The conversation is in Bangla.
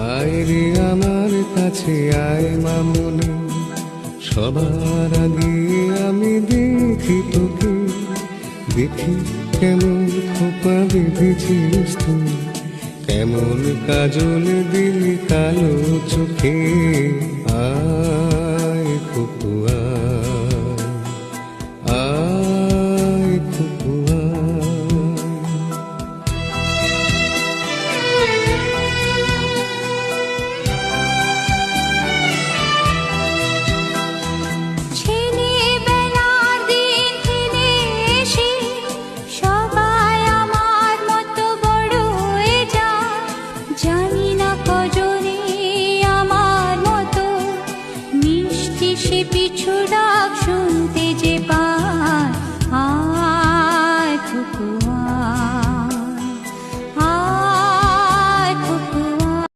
আয় রে আমার কাছে আয় মামুনি, সবার আগে আমি দেখি তোকে। দেখি কেমন খোপা বেঁধেছিস তুই, কেমন কাজল দিলি কালো চোখে। আয় খোকু আয় খোকু ছেলেবেলার দিন ফিরে এসে সবাই আমার মতো বড় হয়ে যায়। জানি না কজনে আমার মতো মিষ্টি সে পিছু